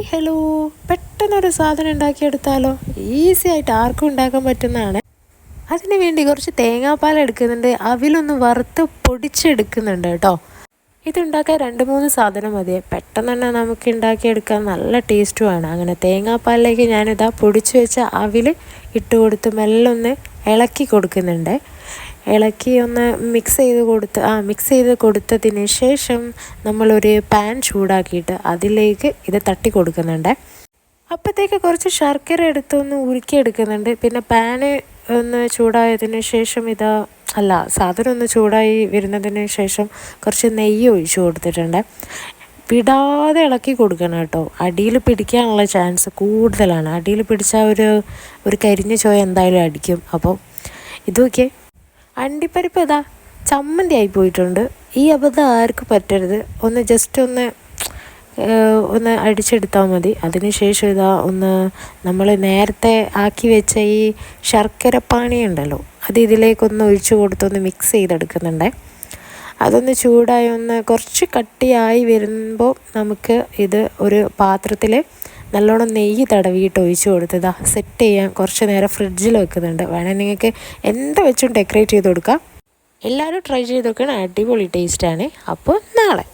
Hi hello, പെട്ടെന്നൊരു സാധനം ഉണ്ടാക്കിയെടുത്താലോ? Easy ആയിട്ട് ആർക്കും ഉണ്ടാക്കാൻ പറ്റുന്നതാണ്. അതിന് വേണ്ടി കുറച്ച് തേങ്ങാപ്പാൽ എടുക്കുന്നുണ്ട്, അവിലൊന്ന് വറുത്ത് പൊടിച്ചെടുക്കുന്നുണ്ട് കേട്ടോ. ഇതുണ്ടാക്കാൻ 2-3 സാധനം മതി. പെട്ടെന്ന് തന്നെ നമുക്ക് ഉണ്ടാക്കിയെടുക്കാൻ നല്ല ടേസ്റ്റുമാണ്. അങ്ങനെ തേങ്ങാപ്പാലിലേക്ക് ഞാനിതാ പൊടിച്ചു വെച്ച അവിൽ ഇട്ട് കൊടുത്ത് മെല്ലെ ഒന്ന് ഇളക്കി കൊടുക്കുന്നുണ്ട്. ഇളക്കി ഒന്ന് മിക്സ് ചെയ്ത് കൊടുത്തതിന് ശേഷം നമ്മളൊരു പാൻ ചൂടാക്കിയിട്ട് അതിലേക്ക് ഇത് തട്ടി കൊടുക്കുന്നുണ്ട്. അപ്പോഴത്തേക്ക് കുറച്ച് ശർക്കര എടുത്തൊന്ന് ഉരുക്കിയെടുക്കുന്നുണ്ട്. പിന്നെ പാന് ഒന്ന് ചൂടായതിന് ശേഷം സാധനം ഒന്ന് ചൂടായി വരുന്നതിന് ശേഷം കുറച്ച് നെയ്യ് ഒഴിച്ചു കൊടുത്തിട്ടുണ്ട്. വിടാതെ ഇളക്കി കൊടുക്കണം കേട്ടോ. അടിയിൽ പിടിക്കാനുള്ള ചാൻസ് കൂടുതലാണ്. അടിയിൽ പിടിച്ചാൽ ഒരു കരിഞ്ഞ ചോയ എന്തായാലും അടിക്കും. അപ്പോൾ ഇതൊക്കെ അണ്ടിപ്പരിപ്പ് ചമ്മന്തി ആയി പോയിട്ടുണ്ട്. ഈ അബദ്ധം ആർക്കും പറ്റരുത്. ജസ്റ്റ് ഒന്ന് അടിച്ചെടുത്താൽ മതി. അതിനുശേഷം നമ്മൾ നേരത്തെ ആക്കി വെച്ച ഈ ശർക്കരപ്പാനി ഉണ്ടല്ലോ, അത് ഇതിലേക്കൊന്ന് ഒഴിച്ചു കൊടുത്തൊന്ന് മിക്സ് ചെയ്തെടുക്കുന്നുണ്ട്. അതൊന്ന് ചൂടായി കുറച്ച് കട്ടിയായി വരുമ്പോൾ നമുക്ക് ഇത് ഒരു പാത്രത്തിൽ നല്ലോണം നെയ്യ് തടവിയിട്ട് ഒഴിച്ചു കൊടുത്ത് സെറ്റ് ചെയ്യാൻ കുറച്ച് നേരം ഫ്രിഡ്ജിൽ വെക്കുന്നുണ്ട്. വേണമെങ്കിൽ നിങ്ങൾക്ക് എന്ത് വെച്ചും ഡെക്കറേറ്റ് ചെയ്ത് കൊടുക്കാം. എല്ലാവരും ട്രൈ ചെയ്ത് നോക്കണം, അടിപൊളി ടേസ്റ്റാണ്. അപ്പോൾ നാളെ